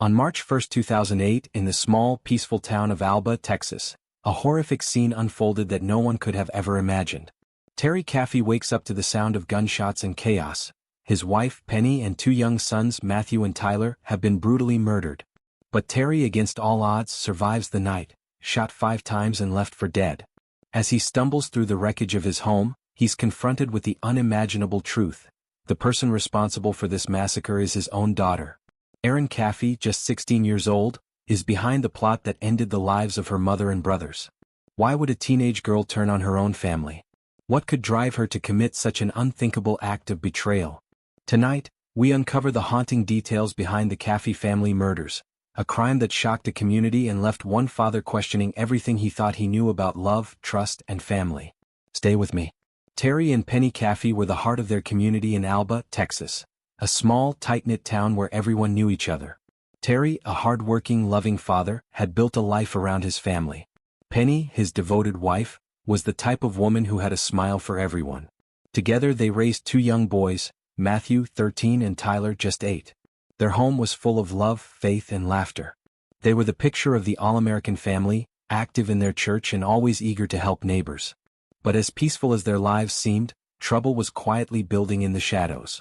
On March 1, 2008, in the small, peaceful town of Alba, Texas, a horrific scene unfolded that no one could have ever imagined. Terry Caffey wakes up to the sound of gunshots and chaos. His wife, Penny, and two young sons, Matthew and Tyler, have been brutally murdered. But Terry, against all odds, survives the night, shot 5 times and left for dead. As he stumbles through the wreckage of his home, he's confronted with the unimaginable truth. The person responsible for this massacre is his own daughter. Erin Caffey, just 16 years old, is behind the plot that ended the lives of her mother and brothers. Why would a teenage girl turn on her own family? What could drive her to commit such an unthinkable act of betrayal? Tonight, we uncover the haunting details behind the Caffey family murders, a crime that shocked a community and left one father questioning everything he thought he knew about love, trust, and family. Stay with me. Terry and Penny Caffey were the heart of their community in Alba, Texas, a small, tight-knit town where everyone knew each other. Terry, a hard-working, loving father, had built a life around his family. Penny, his devoted wife, was the type of woman who had a smile for everyone. Together they raised 2 young boys, Matthew, 13, and Tyler, just 8. Their home was full of love, faith, and laughter. They were the picture of the all-American family, active in their church and always eager to help neighbors. But as peaceful as their lives seemed, trouble was quietly building in the shadows.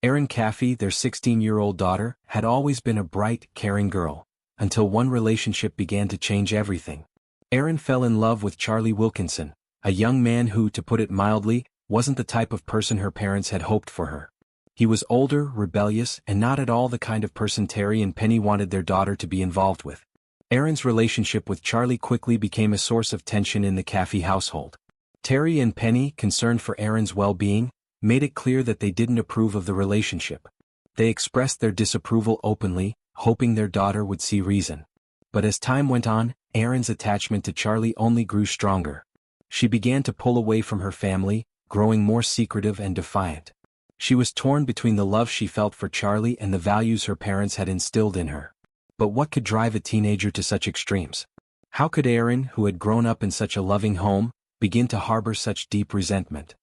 Erin Caffey, their 16-year-old daughter, had always been a bright, caring girl, until one relationship began to change everything. Erin fell in love with Charlie Wilkinson, a young man who, to put it mildly, wasn't the type of person her parents had hoped for her. He was older, rebellious, and not at all the kind of person Terry and Penny wanted their daughter to be involved with. Erin's relationship with Charlie quickly became a source of tension in the Caffey household. Terry and Penny, concerned for Erin's well-being, made it clear that they didn't approve of the relationship. They expressed their disapproval openly, hoping their daughter would see reason. But as time went on, Erin's attachment to Charlie only grew stronger. She began to pull away from her family, growing more secretive and defiant. She was torn between the love she felt for Charlie and the values her parents had instilled in her. But what could drive a teenager to such extremes? How could Erin, who had grown up in such a loving home, begin to harbor such deep resentment?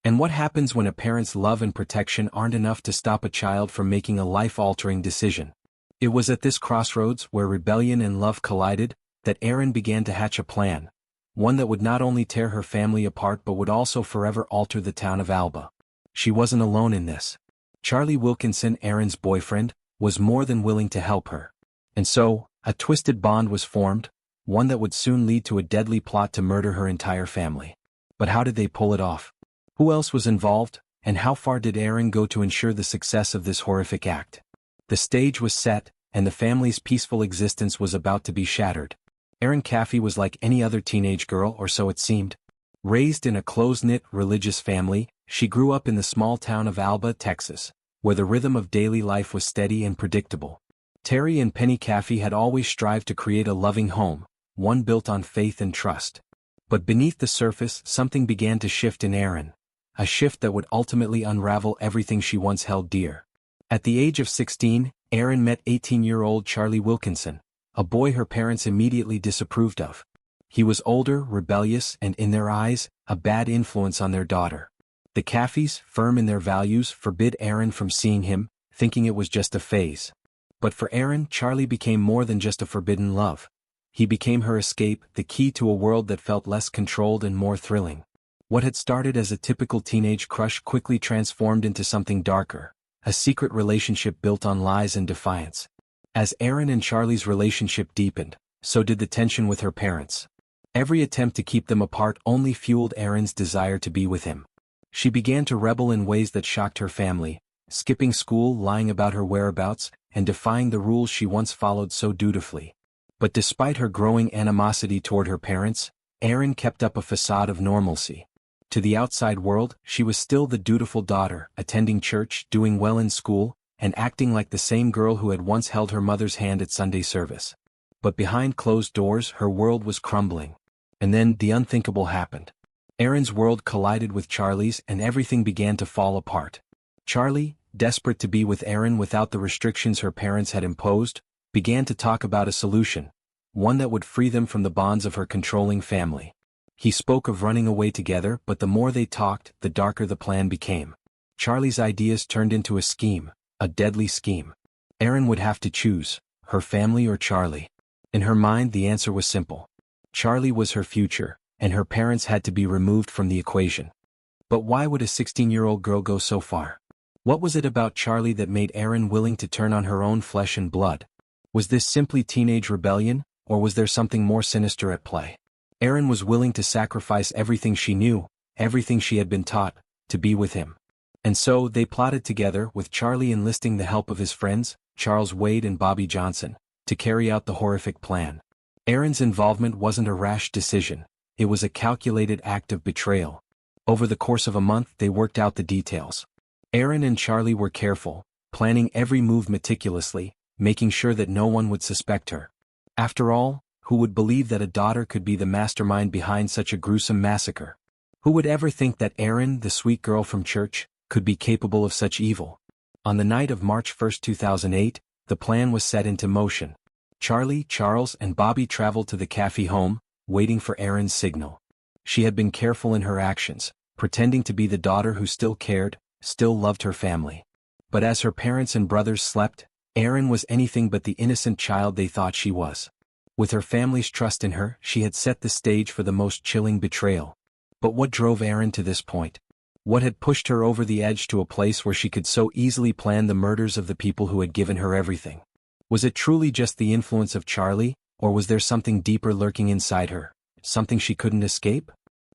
And what happens when a parent's love and protection aren't enough to stop a child from making a life-altering decision? It was at this crossroads, where rebellion and love collided, that Erin began to hatch a plan, one that would not only tear her family apart but would also forever alter the town of Alba. She wasn't alone in this. Charlie Wilkinson, Erin's boyfriend, was more than willing to help her. And so, a twisted bond was formed, one that would soon lead to a deadly plot to murder her entire family. But how did they pull it off? Who else was involved, and how far did Erin go to ensure the success of this horrific act? The stage was set, and the family's peaceful existence was about to be shattered. Erin Caffey was like any other teenage girl, or so it seemed. Raised in a close-knit, religious family, she grew up in the small town of Alba, Texas, where the rhythm of daily life was steady and predictable. Terry and Penny Caffey had always strived to create a loving home, one built on faith and trust. But beneath the surface, something began to shift in Erin. A shift that would ultimately unravel everything she once held dear. At the age of 16, Erin met 18-year-old Charlie Wilkinson, a boy her parents immediately disapproved of. He was older, rebellious, and in their eyes, a bad influence on their daughter. The Caffeys, firm in their values, forbid Erin from seeing him, thinking it was just a phase. But for Erin, Charlie became more than just a forbidden love. He became her escape, the key to a world that felt less controlled and more thrilling. What had started as a typical teenage crush quickly transformed into something darker, a secret relationship built on lies and defiance. As Erin and Charlie's relationship deepened, so did the tension with her parents. Every attempt to keep them apart only fueled Erin's desire to be with him. She began to rebel in ways that shocked her family, skipping school, lying about her whereabouts, and defying the rules she once followed so dutifully. But despite her growing animosity toward her parents, Erin kept up a facade of normalcy. To the outside world, she was still the dutiful daughter, attending church, doing well in school, and acting like the same girl who had once held her mother's hand at Sunday service. But behind closed doors, her world was crumbling. And then, the unthinkable happened. Erin's world collided with Charlie's and everything began to fall apart. Charlie, desperate to be with Erin without the restrictions her parents had imposed, began to talk about a solution, one that would free them from the bonds of her controlling family. He spoke of running away together, but the more they talked, the darker the plan became. Charlie's ideas turned into a scheme, a deadly scheme. Erin would have to choose, her family or Charlie? In her mind the answer was simple. Charlie was her future, and her parents had to be removed from the equation. But why would a 16-year-old girl go so far? What was it about Charlie that made Erin willing to turn on her own flesh and blood? Was this simply teenage rebellion, or was there something more sinister at play? Erin was willing to sacrifice everything she knew, everything she had been taught, to be with him. And so they plotted together, with Charlie enlisting the help of his friends, Charles Waid and Bobbi Johnson, to carry out the horrific plan. Erin's involvement wasn't a rash decision, it was a calculated act of betrayal. Over the course of a month they worked out the details. Erin and Charlie were careful, planning every move meticulously, making sure that no one would suspect her. After all, who would believe that a daughter could be the mastermind behind such a gruesome massacre? Who would ever think that Erin, the sweet girl from church, could be capable of such evil? On the night of March 1, 2008, the plan was set into motion. Charlie, Charles, and Bobbi traveled to the Caffey home, waiting for Erin's signal. She had been careful in her actions, pretending to be the daughter who still cared, still loved her family. But as her parents and brothers slept, Erin was anything but the innocent child they thought she was. With her family's trust in her, she had set the stage for the most chilling betrayal. But what drove Erin to this point? What had pushed her over the edge to a place where she could so easily plan the murders of the people who had given her everything? Was it truly just the influence of Charlie, or was there something deeper lurking inside her, something she couldn't escape?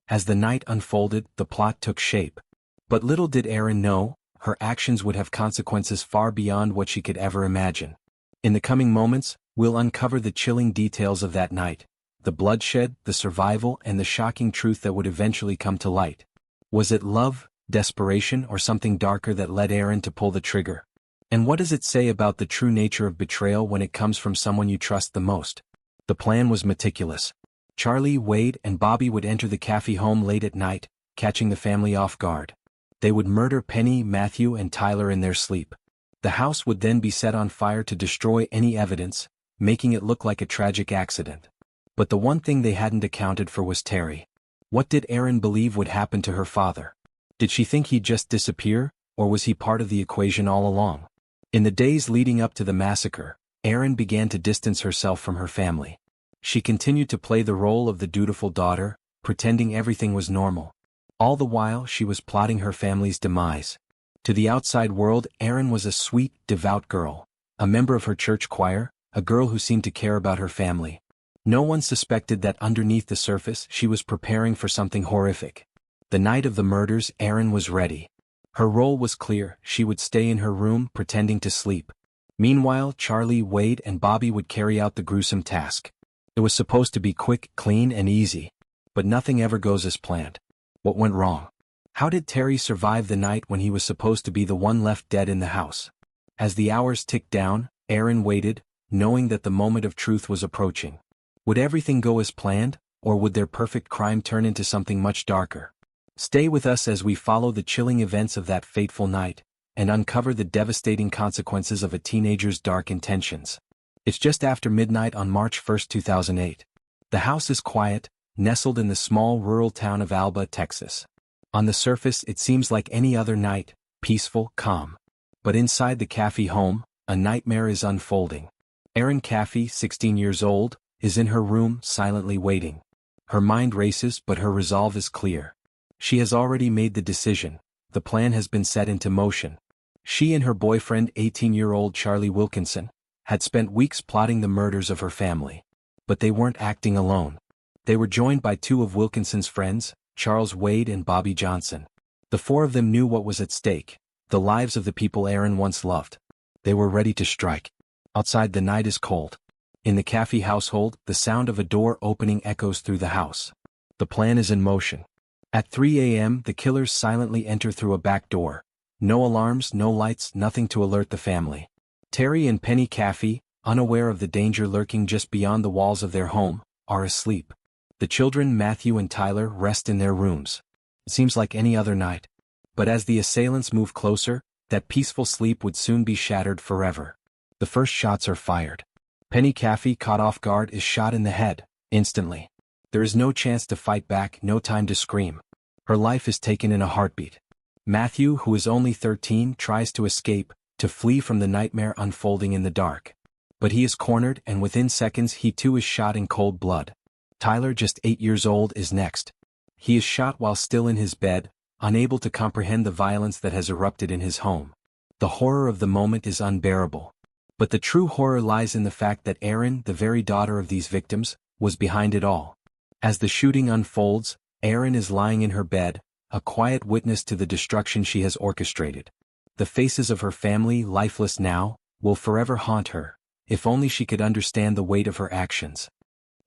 As the night unfolded, the plot took shape. But little did Erin know, her actions would have consequences far beyond what she could ever imagine. In the coming moments, we'll uncover the chilling details of that night, the bloodshed, the survival, and the shocking truth that would eventually come to light. Was it love, desperation, or something darker that led Erin to pull the trigger? And what does it say about the true nature of betrayal when it comes from someone you trust the most? The plan was meticulous. Charlie, Waid, and Bobbi would enter the Caffey home late at night, catching the family off guard. They would murder Penny, Matthew, and Tyler in their sleep. The house would then be set on fire to destroy any evidence, making it look like a tragic accident. But the one thing they hadn't accounted for was Terry. What did Erin believe would happen to her father? Did she think he'd just disappear, or was he part of the equation all along? In the days leading up to the massacre, Erin began to distance herself from her family. She continued to play the role of the dutiful daughter, pretending everything was normal. All the while she was plotting her family's demise. To the outside world, Erin was a sweet, devout girl, a member of her church choir, a girl who seemed to care about her family. No one suspected that underneath the surface she was preparing for something horrific. The night of the murders, Erin was ready. Her role was clear, she would stay in her room pretending to sleep. Meanwhile, Charlie, Waid, and Bobbi would carry out the gruesome task. It was supposed to be quick, clean, and easy. But nothing ever goes as planned. What went wrong? How did Terry survive the night when he was supposed to be the one left dead in the house? As the hours ticked down, Erin waited, knowing that the moment of truth was approaching. Would everything go as planned, or would their perfect crime turn into something much darker? Stay with us as we follow the chilling events of that fateful night, and uncover the devastating consequences of a teenager's dark intentions. It's just after midnight on March 1, 2008. The house is quiet, nestled in the small rural town of Alba, Texas. On the surface it seems like any other night, peaceful, calm. But inside the Caffey home, a nightmare is unfolding. Erin Caffey, 16 years old, is in her room, silently waiting. Her mind races, but her resolve is clear. She has already made the decision. The plan has been set into motion. She and her boyfriend, 18-year-old Charlie Wilkinson, had spent weeks plotting the murders of her family. But they weren't acting alone. They were joined by two of Wilkinson's friends, Charles Waid and Bobbi Johnson. The four of them knew what was at stake, the lives of the people Erin once loved. They were ready to strike. Outside the night is cold. In the Caffey household, the sound of a door opening echoes through the house. The plan is in motion. At 3 a.m. the killers silently enter through a back door. No alarms, no lights, nothing to alert the family. Terry and Penny Caffey, unaware of the danger lurking just beyond the walls of their home, are asleep. The children, Matthew and Tyler, rest in their rooms. It seems like any other night. But as the assailants move closer, that peaceful sleep would soon be shattered forever. The first shots are fired. Penny Caffey, caught off guard, is shot in the head, instantly. There is no chance to fight back, no time to scream. Her life is taken in a heartbeat. Matthew, who is only 13, tries to escape, to flee from the nightmare unfolding in the dark. But he is cornered, and within seconds he too is shot in cold blood. Tyler, just 8 years old, is next. He is shot while still in his bed, unable to comprehend the violence that has erupted in his home. The horror of the moment is unbearable. But the true horror lies in the fact that Erin, the very daughter of these victims, was behind it all. As the shooting unfolds, Erin is lying in her bed, a quiet witness to the destruction she has orchestrated. The faces of her family, lifeless now, will forever haunt her, if only she could understand the weight of her actions.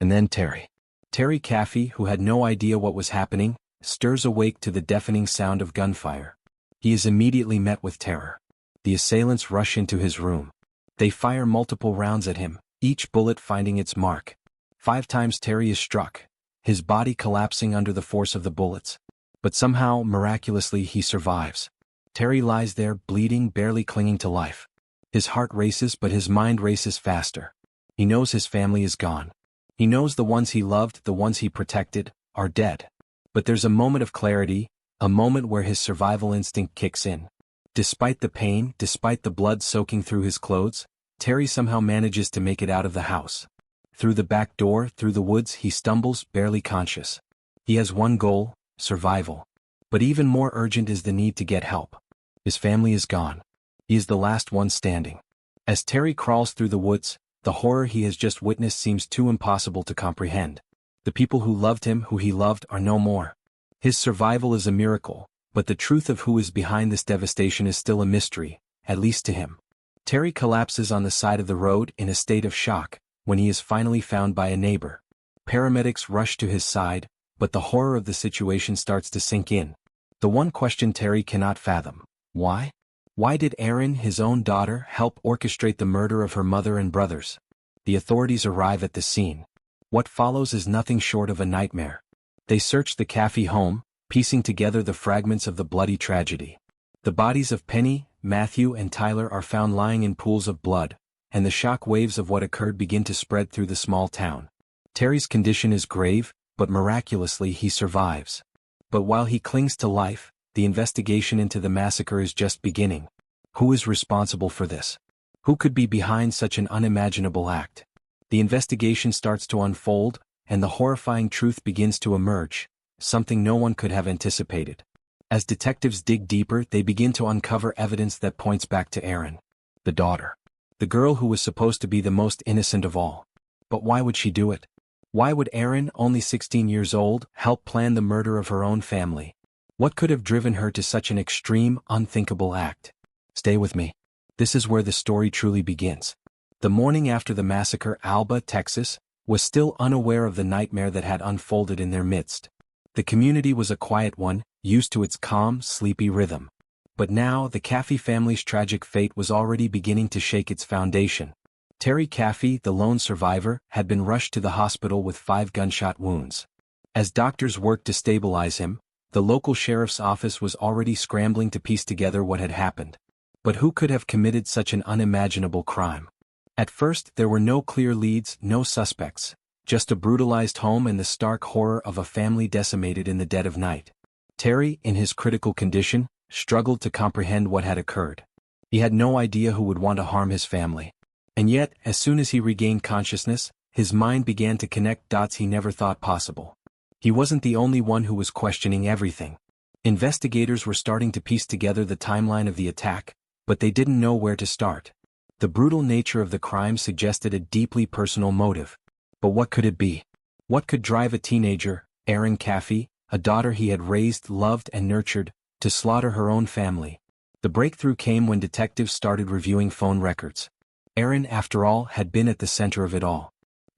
And then Terry Caffey, who had no idea what was happening, stirs awake to the deafening sound of gunfire. He is immediately met with terror. The assailants rush into his room. They fire multiple rounds at him, each bullet finding its mark. 5 times Terry is struck, his body collapsing under the force of the bullets. But somehow, miraculously, he survives. Terry lies there, bleeding, barely clinging to life. His heart races, but his mind races faster. He knows his family is gone. He knows the ones he loved, the ones he protected, are dead. But there's a moment of clarity, a moment where his survival instinct kicks in. Despite the pain, despite the blood soaking through his clothes, Terry somehow manages to make it out of the house. Through the back door, through the woods, he stumbles, barely conscious. He has one goal: survival. But even more urgent is the need to get help. His family is gone. He is the last one standing. As Terry crawls through the woods, the horror he has just witnessed seems too impossible to comprehend. The people who loved him, who he loved, are no more. His survival is a miracle, but the truth of who is behind this devastation is still a mystery, at least to him. Terry collapses on the side of the road in a state of shock, when he is finally found by a neighbor. Paramedics rush to his side, but the horror of the situation starts to sink in. The one question Terry cannot fathom: why? Why did Erin, his own daughter, help orchestrate the murder of her mother and brothers? The authorities arrive at the scene. What follows is nothing short of a nightmare. They search the Caffey home, piecing together the fragments of the bloody tragedy. The bodies of Penny, Matthew, and Tyler are found lying in pools of blood, and the shock waves of what occurred begin to spread through the small town. Terry's condition is grave, but miraculously he survives. But while he clings to life, the investigation into the massacre is just beginning. Who is responsible for this? Who could be behind such an unimaginable act? The investigation starts to unfold, and the horrifying truth begins to emerge, something no one could have anticipated. As detectives dig deeper, they begin to uncover evidence that points back to Erin, the daughter. The girl who was supposed to be the most innocent of all. But why would she do it? Why would Erin, only 16 years old, help plan the murder of her own family? What could have driven her to such an extreme, unthinkable act? Stay with me. This is where the story truly begins. The morning after the massacre, Alba, Texas, was still unaware of the nightmare that had unfolded in their midst. The community was a quiet one, used to its calm, sleepy rhythm. But now, the Caffey family's tragic fate was already beginning to shake its foundation. Terry Caffey, the lone survivor, had been rushed to the hospital with 5 gunshot wounds. As doctors worked to stabilize him, the local sheriff's office was already scrambling to piece together what had happened. But who could have committed such an unimaginable crime? At first, there were no clear leads, no suspects, just a brutalized home and the stark horror of a family decimated in the dead of night. Terry, in his critical condition, struggled to comprehend what had occurred. He had no idea who would want to harm his family. And yet, as soon as he regained consciousness, his mind began to connect dots he never thought possible. He wasn't the only one who was questioning everything. Investigators were starting to piece together the timeline of the attack, but they didn't know where to start. The brutal nature of the crime suggested a deeply personal motive. But what could it be? What could drive a teenager, Erin Caffey, a daughter he had raised, loved, and nurtured, to slaughter her own family? The breakthrough came when detectives started reviewing phone records. Erin, after all, had been at the center of it all.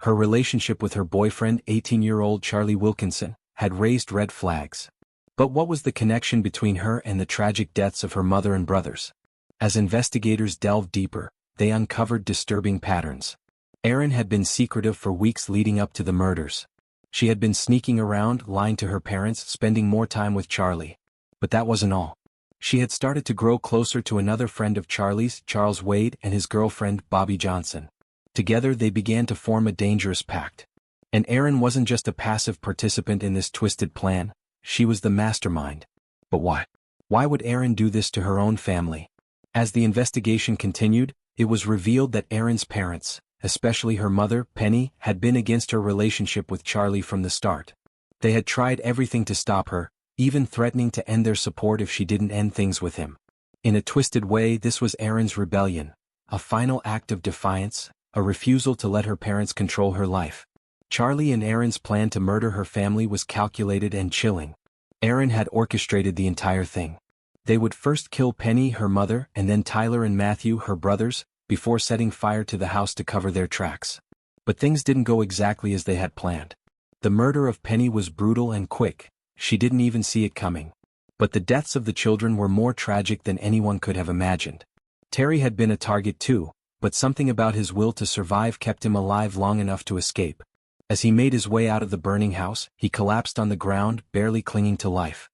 Her relationship with her boyfriend, 18-year-old Charlie Wilkinson, had raised red flags. But what was the connection between her and the tragic deaths of her mother and brothers? As investigators delved deeper, they uncovered disturbing patterns. Erin had been secretive for weeks leading up to the murders. She had been sneaking around, lying to her parents, spending more time with Charlie. But that wasn't all. She had started to grow closer to another friend of Charlie's, Charles Waid, and his girlfriend, Bobbi Johnson. Together they began to form a dangerous pact. And Erin wasn't just a passive participant in this twisted plan, she was the mastermind. But why? Why would Erin do this to her own family? As the investigation continued, it was revealed that Erin's parents, especially her mother, Penny, had been against her relationship with Charlie from the start. They had tried everything to stop her, even threatening to end their support if she didn't end things with him. In a twisted way, this was Erin's rebellion, a final act of defiance, a refusal to let her parents control her life. Charlie and Erin's plan to murder her family was calculated and chilling. Erin had orchestrated the entire thing. They would first kill Penny, her mother, and then Tyler and Matthew, her brothers, before setting fire to the house to cover their tracks. But things didn't go exactly as they had planned. The murder of Penny was brutal and quick. She didn't even see it coming. But the deaths of the children were more tragic than anyone could have imagined. Terry had been a target too, but something about his will to survive kept him alive long enough to escape. As he made his way out of the burning house, he collapsed on the ground, barely clinging to life.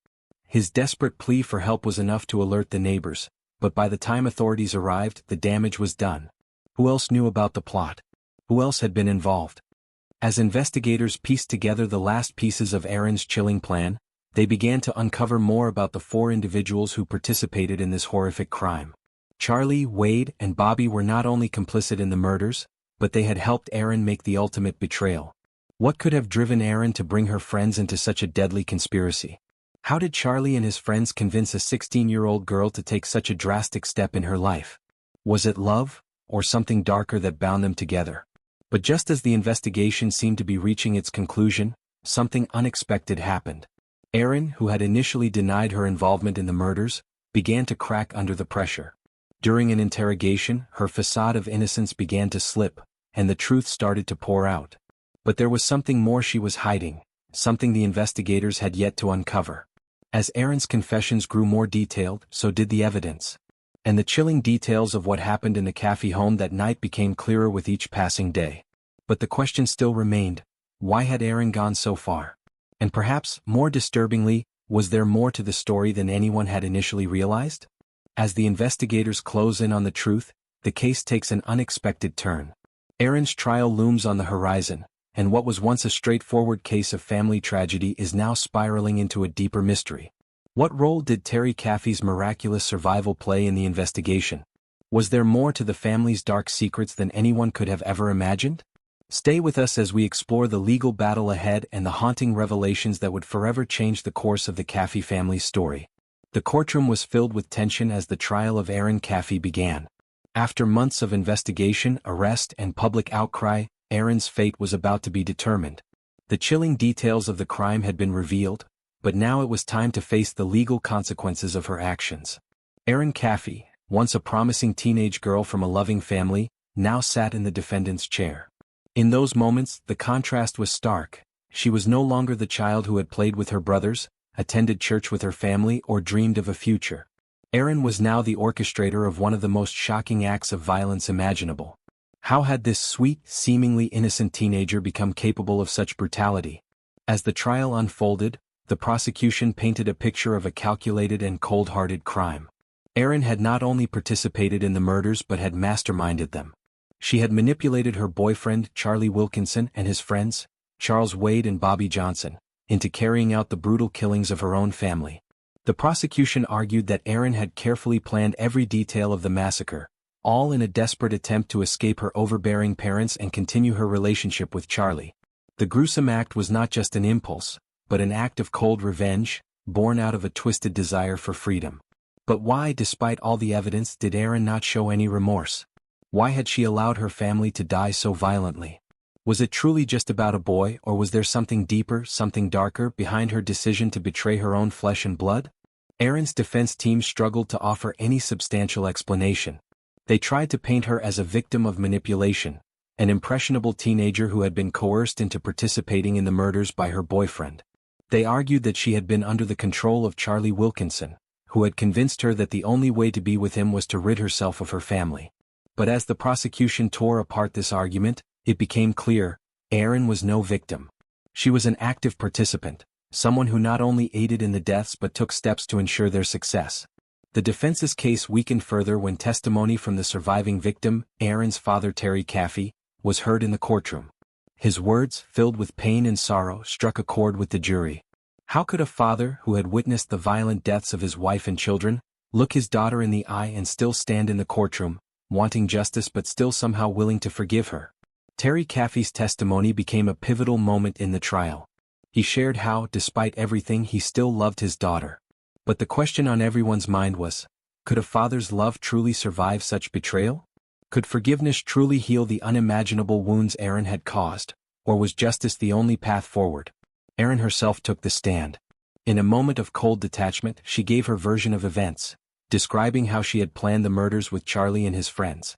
His desperate plea for help was enough to alert the neighbors, but by the time authorities arrived, the damage was done. Who else knew about the plot? Who else had been involved? As investigators pieced together the last pieces of Erin's chilling plan, they began to uncover more about the 4 individuals who participated in this horrific crime. Charlie, Waid, and Bobbi were not only complicit in the murders, but they had helped Erin make the ultimate betrayal. What could have driven Erin to bring her friends into such a deadly conspiracy? How did Charlie and his friends convince a 16-year-old girl to take such a drastic step in her life? Was it love, or something darker that bound them together? But just as the investigation seemed to be reaching its conclusion, something unexpected happened. Erin, who had initially denied her involvement in the murders, began to crack under the pressure. During an interrogation, her facade of innocence began to slip, and the truth started to pour out. But there was something more she was hiding, something the investigators had yet to uncover. As Erin's confessions grew more detailed, so did the evidence. And the chilling details of what happened in the Caffey home that night became clearer with each passing day. But the question still remained: why had Erin gone so far? And perhaps, more disturbingly, was there more to the story than anyone had initially realized? As the investigators close in on the truth, the case takes an unexpected turn. Erin's trial looms on the horizon, and what was once a straightforward case of family tragedy is now spiraling into a deeper mystery. What role did Terry Caffey's miraculous survival play in the investigation? Was there more to the family's dark secrets than anyone could have ever imagined? Stay with us as we explore the legal battle ahead and the haunting revelations that would forever change the course of the Caffey family's story. The courtroom was filled with tension as the trial of Erin Caffey began. After months of investigation, arrest, and public outcry, Erin's fate was about to be determined. The chilling details of the crime had been revealed, but now it was time to face the legal consequences of her actions. Erin Caffey, once a promising teenage girl from a loving family, now sat in the defendant's chair. In those moments, the contrast was stark. She was no longer the child who had played with her brothers, attended church with her family, or dreamed of a future. Erin was now the orchestrator of one of the most shocking acts of violence imaginable. How had this sweet, seemingly innocent teenager become capable of such brutality? As the trial unfolded, the prosecution painted a picture of a calculated and cold-hearted crime. Erin had not only participated in the murders but had masterminded them. She had manipulated her boyfriend, Charlie Wilkinson, and his friends, Charles Waid and Bobbi Johnson, into carrying out the brutal killings of her own family. The prosecution argued that Erin had carefully planned every detail of the massacre, all in a desperate attempt to escape her overbearing parents and continue her relationship with Charlie. The gruesome act was not just an impulse, but an act of cold revenge, born out of a twisted desire for freedom. But why, despite all the evidence, did Erin not show any remorse? Why had she allowed her family to die so violently? Was it truly just about a boy, or was there something deeper, something darker, behind her decision to betray her own flesh and blood? Erin's defense team struggled to offer any substantial explanation. They tried to paint her as a victim of manipulation, an impressionable teenager who had been coerced into participating in the murders by her boyfriend. They argued that she had been under the control of Charlie Wilkinson, who had convinced her that the only way to be with him was to rid herself of her family. But as the prosecution tore apart this argument, it became clear: Erin was no victim. She was an active participant, someone who not only aided in the deaths but took steps to ensure their success. The defense's case weakened further when testimony from the surviving victim, Erin's father Terry Caffey, was heard in the courtroom. His words, filled with pain and sorrow, struck a chord with the jury. How could a father who had witnessed the violent deaths of his wife and children look his daughter in the eye and still stand in the courtroom, wanting justice but still somehow willing to forgive her. Terry Caffey's testimony became a pivotal moment in the trial. He shared how, despite everything, he still loved his daughter. But the question on everyone's mind was, could a father's love truly survive such betrayal? Could forgiveness truly heal the unimaginable wounds Erin had caused, or was justice the only path forward? Erin herself took the stand. In a moment of cold detachment, she gave her version of events, describing how she had planned the murders with Charlie and his friends.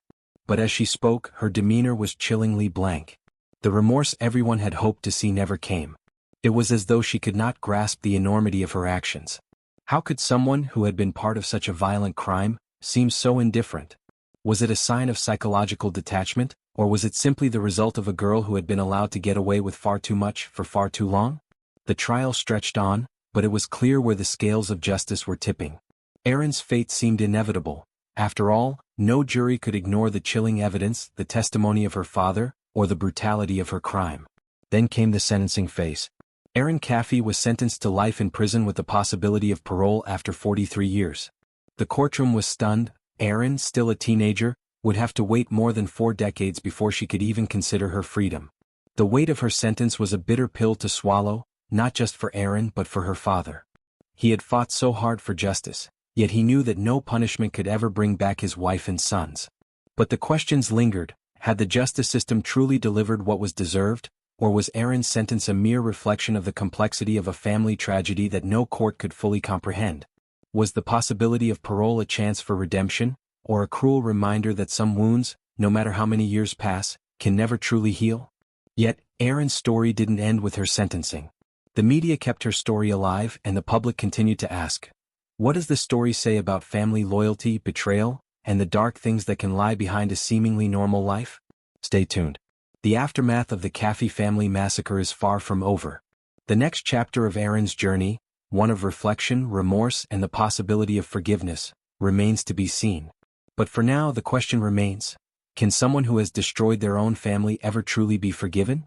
But as she spoke, her demeanor was chillingly blank. The remorse everyone had hoped to see never came. It was as though she could not grasp the enormity of her actions. How could someone who had been part of such a violent crime seem so indifferent? Was it a sign of psychological detachment, or was it simply the result of a girl who had been allowed to get away with far too much for far too long? The trial stretched on, but it was clear where the scales of justice were tipping. Erin's fate seemed inevitable. After all, no jury could ignore the chilling evidence, the testimony of her father, or the brutality of her crime. Then came the sentencing phase. Erin Caffey was sentenced to life in prison with the possibility of parole after 43 years. The courtroom was stunned. Erin, still a teenager, would have to wait more than 4 decades before she could even consider her freedom. The weight of her sentence was a bitter pill to swallow, not just for Erin but for her father. He had fought so hard for justice, yet he knew that no punishment could ever bring back his wife and sons. But the questions lingered. Had the justice system truly delivered what was deserved, or was Erin's sentence a mere reflection of the complexity of a family tragedy that no court could fully comprehend? Was the possibility of parole a chance for redemption, or a cruel reminder that some wounds, no matter how many years pass, can never truly heal? Yet, Erin's story didn't end with her sentencing. The media kept her story alive and the public continued to ask, what does the story say about family loyalty, betrayal, and the dark things that can lie behind a seemingly normal life? Stay tuned. The aftermath of the Caffey family massacre is far from over. The next chapter of Erin's journey, one of reflection, remorse, and the possibility of forgiveness, remains to be seen. But for now, the question remains, can someone who has destroyed their own family ever truly be forgiven?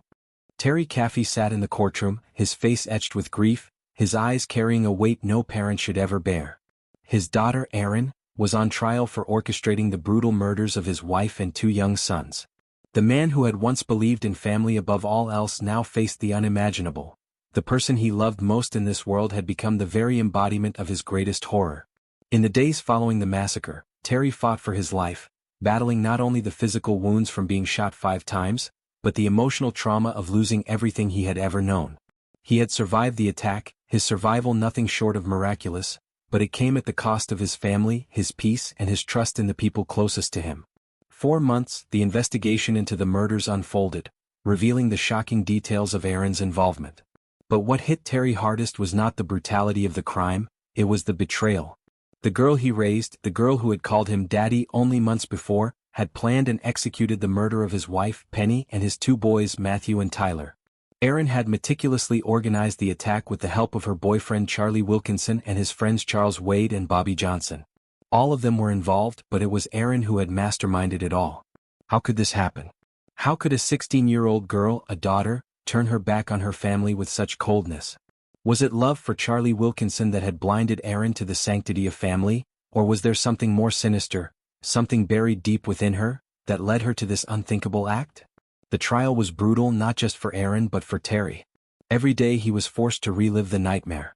Terry Caffey sat in the courtroom, his face etched with grief, his eyes carrying a weight no parent should ever bear. His daughter, Erin, was on trial for orchestrating the brutal murders of his wife and 2 young sons. The man who had once believed in family above all else now faced the unimaginable. The person he loved most in this world had become the very embodiment of his greatest horror. In the days following the massacre, Terry fought for his life, battling not only the physical wounds from being shot 5 times, but the emotional trauma of losing everything he had ever known. He had survived the attack, his survival nothing short of miraculous, but it came at the cost of his family, his peace, and his trust in the people closest to him. 4 months, the investigation into the murders unfolded, revealing the shocking details of Erin's involvement. But what hit Terry hardest was not the brutality of the crime, it was the betrayal. The girl he raised, the girl who had called him daddy only months before, had planned and executed the murder of his wife, Penny, and his 2 boys, Matthew and Tyler. Erin had meticulously organized the attack with the help of her boyfriend Charlie Wilkinson and his friends Charles Waid and Bobbi Johnson. All of them were involved, but it was Erin who had masterminded it all. How could this happen? How could a 16-year-old girl, a daughter, turn her back on her family with such coldness? Was it love for Charlie Wilkinson that had blinded Erin to the sanctity of family, or was there something more sinister, something buried deep within her, that led her to this unthinkable act? The trial was brutal not just for Erin but for Terry. Every day he was forced to relive the nightmare.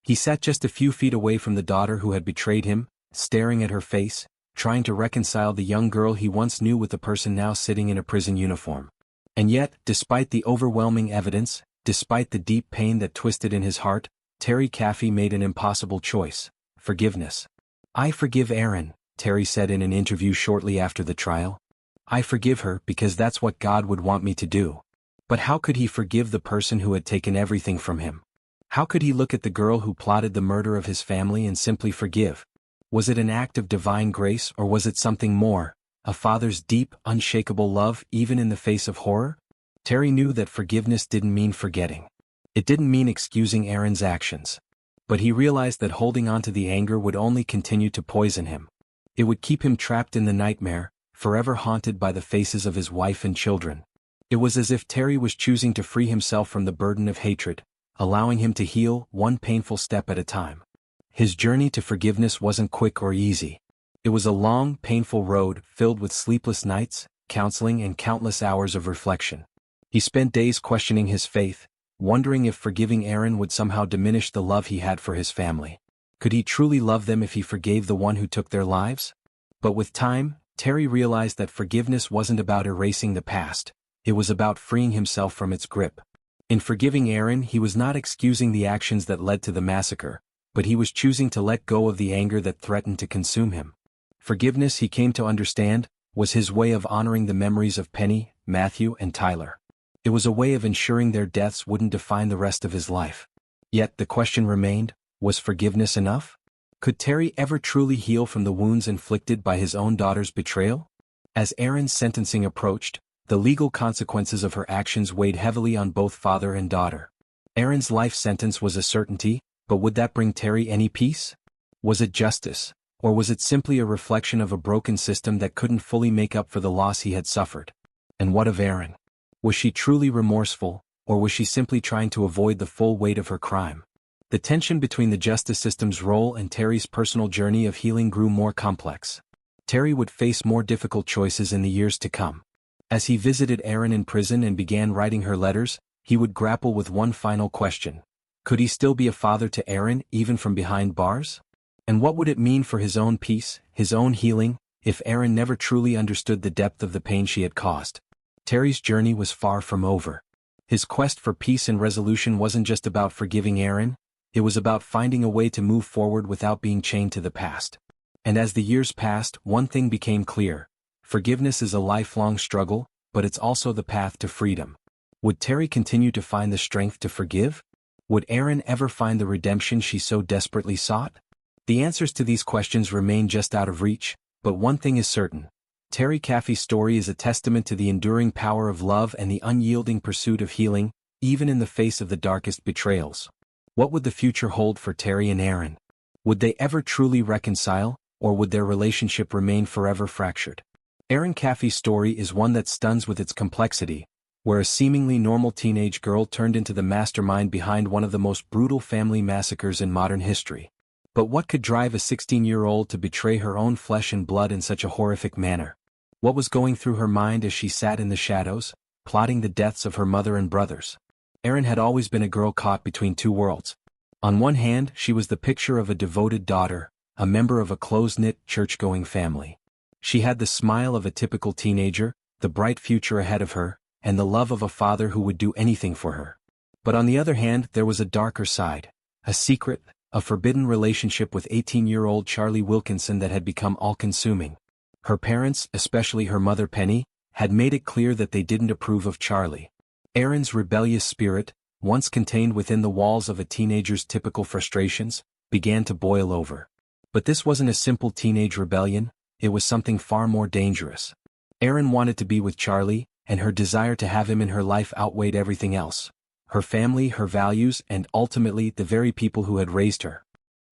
He sat just a few feet away from the daughter who had betrayed him, staring at her face, trying to reconcile the young girl he once knew with the person now sitting in a prison uniform. And yet, despite the overwhelming evidence, despite the deep pain that twisted in his heart, Terry Caffey made an impossible choice: forgiveness. "I forgive Erin," Terry said in an interview shortly after the trial. "I forgive her because that's what God would want me to do." But how could he forgive the person who had taken everything from him? How could he look at the girl who plotted the murder of his family and simply forgive? Was it an act of divine grace or was it something more, a father's deep, unshakable love even in the face of horror? Terry knew that forgiveness didn't mean forgetting. It didn't mean excusing Erin's actions. But he realized that holding on to the anger would only continue to poison him. It would keep him trapped in the nightmare, forever haunted by the faces of his wife and children. It was as if Terry was choosing to free himself from the burden of hatred, allowing him to heal one painful step at a time. His journey to forgiveness wasn't quick or easy. It was a long, painful road filled with sleepless nights, counseling and countless hours of reflection. He spent days questioning his faith, wondering if forgiving Erin would somehow diminish the love he had for his family. Could he truly love them if he forgave the one who took their lives? But with time, Terry realized that forgiveness wasn't about erasing the past, it was about freeing himself from its grip. In forgiving Erin, he was not excusing the actions that led to the massacre, but he was choosing to let go of the anger that threatened to consume him. Forgiveness, he came to understand, was his way of honoring the memories of Penny, Matthew, and Tyler. It was a way of ensuring their deaths wouldn't define the rest of his life. Yet the question remained, was forgiveness enough? Could Terry ever truly heal from the wounds inflicted by his own daughter's betrayal? As Erin's sentencing approached, the legal consequences of her actions weighed heavily on both father and daughter. Erin's life sentence was a certainty, but would that bring Terry any peace? Was it justice, or was it simply a reflection of a broken system that couldn't fully make up for the loss he had suffered? And what of Erin? Was she truly remorseful, or was she simply trying to avoid the full weight of her crime? The tension between the justice system's role and Terry's personal journey of healing grew more complex. Terry would face more difficult choices in the years to come. As he visited Erin in prison and began writing her letters, he would grapple with one final question. Could he still be a father to Erin even from behind bars? And what would it mean for his own peace, his own healing, if Erin never truly understood the depth of the pain she had caused? Terry's journey was far from over. His quest for peace and resolution wasn't just about forgiving Erin, it was about finding a way to move forward without being chained to the past. And as the years passed, one thing became clear. Forgiveness is a lifelong struggle, but it's also the path to freedom. Would Terry continue to find the strength to forgive? Would Erin ever find the redemption she so desperately sought? The answers to these questions remain just out of reach, but one thing is certain. Terry Caffey's story is a testament to the enduring power of love and the unyielding pursuit of healing, even in the face of the darkest betrayals. What would the future hold for Terry and Erin? Would they ever truly reconcile, or would their relationship remain forever fractured? Erin Caffey's story is one that stuns with its complexity, where a seemingly normal teenage girl turned into the mastermind behind one of the most brutal family massacres in modern history. But what could drive a 16-year-old to betray her own flesh and blood in such a horrific manner? What was going through her mind as she sat in the shadows, plotting the deaths of her mother and brothers? Erin had always been a girl caught between two worlds. On one hand, she was the picture of a devoted daughter, a member of a close-knit, church-going family. She had the smile of a typical teenager, the bright future ahead of her, and the love of a father who would do anything for her. But on the other hand, there was a darker side, a secret, a forbidden relationship with 18-year-old Charlie Wilkinson that had become all-consuming. Her parents, especially her mother Penny, had made it clear that they didn't approve of Charlie. Erin's rebellious spirit, once contained within the walls of a teenager's typical frustrations, began to boil over. But this wasn't a simple teenage rebellion, it was something far more dangerous. Erin wanted to be with Charlie, and her desire to have him in her life outweighed everything else. Her family, her values, and ultimately the very people who had raised her.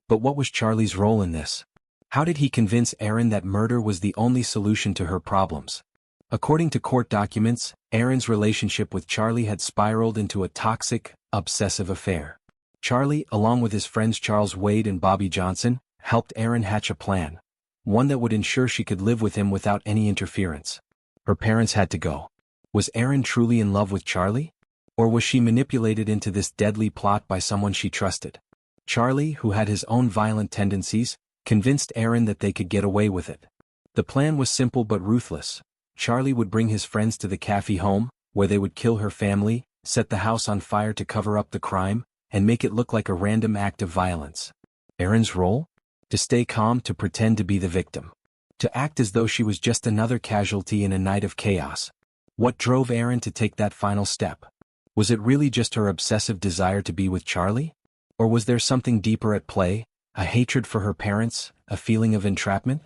But what was Charlie's role in this? How did he convince Erin that murder was the only solution to her problems? According to court documents, Erin's relationship with Charlie had spiraled into a toxic, obsessive affair. Charlie, along with his friends Charles Waid and Bobbi Johnson, helped Erin hatch a plan. One that would ensure she could live with him without any interference. Her parents had to go. Was Erin truly in love with Charlie? Or was she manipulated into this deadly plot by someone she trusted? Charlie, who had his own violent tendencies, convinced Erin that they could get away with it. The plan was simple but ruthless. Charlie would bring his friends to the Caffey home, where they would kill her family, set the house on fire to cover up the crime, and make it look like a random act of violence. Erin's role? To stay calm, to pretend to be the victim. To act as though she was just another casualty in a night of chaos. What drove Erin to take that final step? Was it really just her obsessive desire to be with Charlie? Or was there something deeper at play, a hatred for her parents, a feeling of entrapment?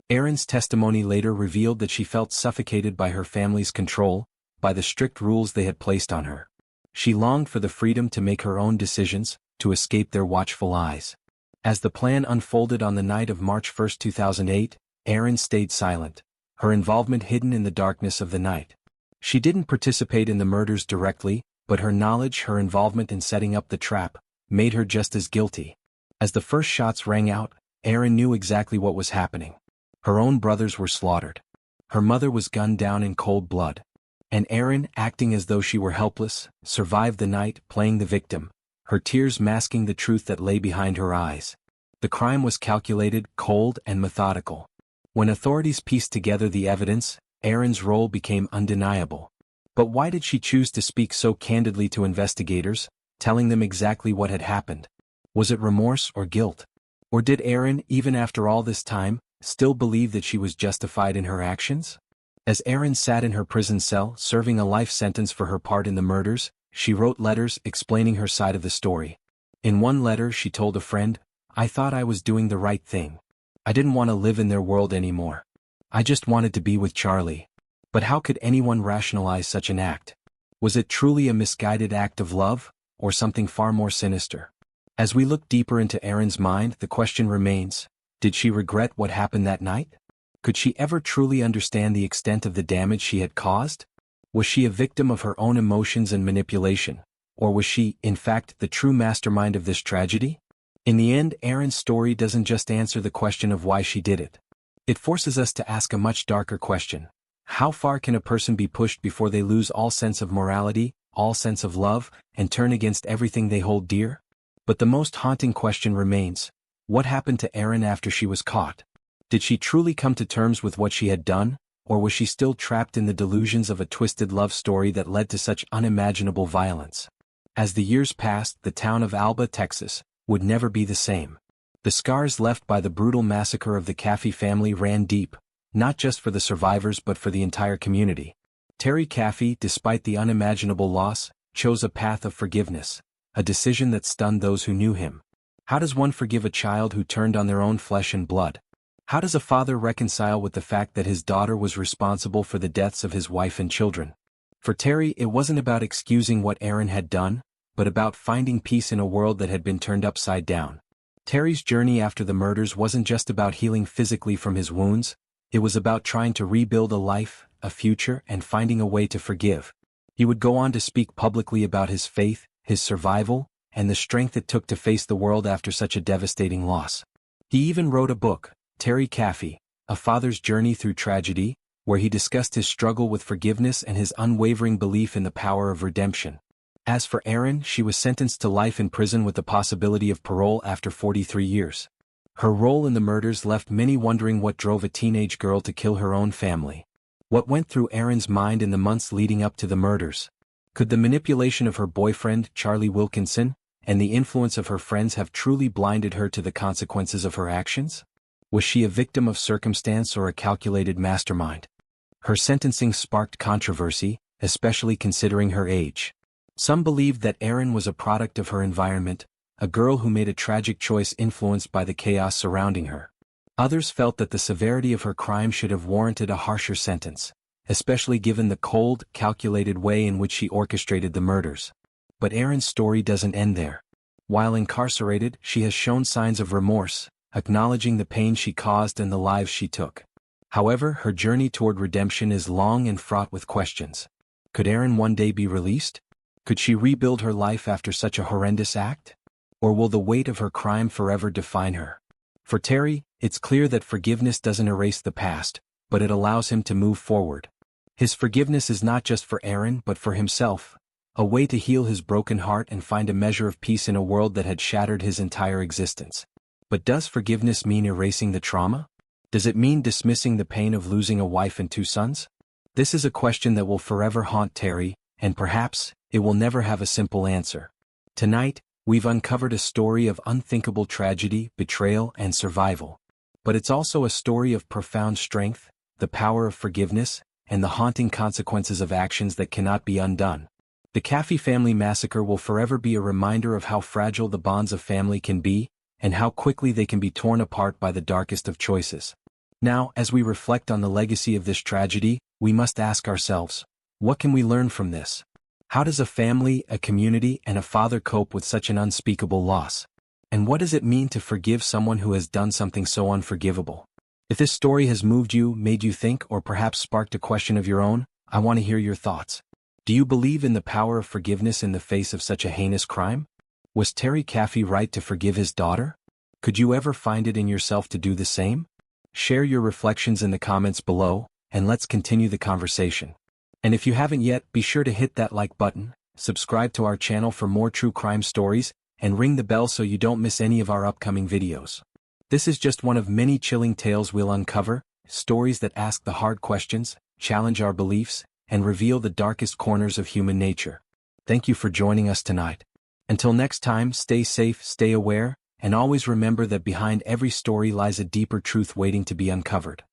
Erin's testimony later revealed that she felt suffocated by her family's control, by the strict rules they had placed on her. She longed for the freedom to make her own decisions, to escape their watchful eyes. As the plan unfolded on the night of March 1, 2008, Erin stayed silent, her involvement hidden in the darkness of the night. She didn't participate in the murders directly, but her knowledge, her involvement in setting up the trap, made her just as guilty. As the first shots rang out, Erin knew exactly what was happening. Her own brothers were slaughtered. Her mother was gunned down in cold blood. And Erin, acting as though she were helpless, survived the night, playing the victim, her tears masking the truth that lay behind her eyes. The crime was calculated, cold, and methodical. When authorities pieced together the evidence, Erin's role became undeniable. But why did she choose to speak so candidly to investigators, telling them exactly what had happened? Was it remorse or guilt? Or did Erin, even after all this time, still believe that she was justified in her actions? As Erin sat in her prison cell serving a life sentence for her part in the murders, she wrote letters explaining her side of the story. In one letter she told a friend, "I thought I was doing the right thing. I didn't want to live in their world anymore. I just wanted to be with Charlie." But how could anyone rationalize such an act? Was it truly a misguided act of love, or something far more sinister? As we look deeper into Erin's mind, the question remains, did she regret what happened that night? Could she ever truly understand the extent of the damage she had caused? Was she a victim of her own emotions and manipulation, or was she, in fact, the true mastermind of this tragedy? In the end, Erin's story doesn't just answer the question of why she did it. It forces us to ask a much darker question. How far can a person be pushed before they lose all sense of morality, all sense of love, and turn against everything they hold dear? But the most haunting question remains, what happened to Erin after she was caught? Did she truly come to terms with what she had done, or was she still trapped in the delusions of a twisted love story that led to such unimaginable violence? As the years passed, the town of Alba, Texas, would never be the same. The scars left by the brutal massacre of the Caffey family ran deep, not just for the survivors but for the entire community. Terry Caffey, despite the unimaginable loss, chose a path of forgiveness, a decision that stunned those who knew him. How does one forgive a child who turned on their own flesh and blood? How does a father reconcile with the fact that his daughter was responsible for the deaths of his wife and children? For Terry, it wasn't about excusing what Erin had done, but about finding peace in a world that had been turned upside down. Terry's journey after the murders wasn't just about healing physically from his wounds, it was about trying to rebuild a life, a future, and finding a way to forgive. He would go on to speak publicly about his faith, his survival, and the strength it took to face the world after such a devastating loss. He even wrote a book, Terry Caffey, A Father's Journey Through Tragedy, where he discussed his struggle with forgiveness and his unwavering belief in the power of redemption. As for Erin, she was sentenced to life in prison with the possibility of parole after 43 years. Her role in the murders left many wondering what drove a teenage girl to kill her own family. What went through Erin's mind in the months leading up to the murders? Could the manipulation of her boyfriend, Charlie Wilkinson, and the influence of her friends have truly blinded her to the consequences of her actions? Was she a victim of circumstance or a calculated mastermind? Her sentencing sparked controversy, especially considering her age. Some believed that Erin was a product of her environment, a girl who made a tragic choice influenced by the chaos surrounding her. Others felt that the severity of her crime should have warranted a harsher sentence, especially given the cold, calculated way in which she orchestrated the murders. But Erin's story doesn't end there. While incarcerated, she has shown signs of remorse, acknowledging the pain she caused and the lives she took. However, her journey toward redemption is long and fraught with questions. Could Erin one day be released? Could she rebuild her life after such a horrendous act? Or will the weight of her crime forever define her? For Terry, it's clear that forgiveness doesn't erase the past, but it allows him to move forward. His forgiveness is not just for Erin but for himself, a way to heal his broken heart and find a measure of peace in a world that had shattered his entire existence. But does forgiveness mean erasing the trauma? Does it mean dismissing the pain of losing a wife and 2 sons? This is a question that will forever haunt Terry, and perhaps, it will never have a simple answer. Tonight, we've uncovered a story of unthinkable tragedy, betrayal, and survival. But it's also a story of profound strength, the power of forgiveness, and the haunting consequences of actions that cannot be undone. The Caffey family massacre will forever be a reminder of how fragile the bonds of family can be, and how quickly they can be torn apart by the darkest of choices. Now, as we reflect on the legacy of this tragedy, we must ask ourselves, what can we learn from this? How does a family, a community, and a father cope with such an unspeakable loss? And what does it mean to forgive someone who has done something so unforgivable? If this story has moved you, made you think, or perhaps sparked a question of your own, I want to hear your thoughts. Do you believe in the power of forgiveness in the face of such a heinous crime? Was Terry Caffey right to forgive his daughter? Could you ever find it in yourself to do the same? Share your reflections in the comments below, and let's continue the conversation. And if you haven't yet, be sure to hit that like button, subscribe to our channel for more true crime stories, and ring the bell so you don't miss any of our upcoming videos. This is just one of many chilling tales we'll uncover, stories that ask the hard questions, challenge our beliefs, and reveal the darkest corners of human nature. Thank you for joining us tonight. Until next time, stay safe, stay aware, and always remember that behind every story lies a deeper truth waiting to be uncovered.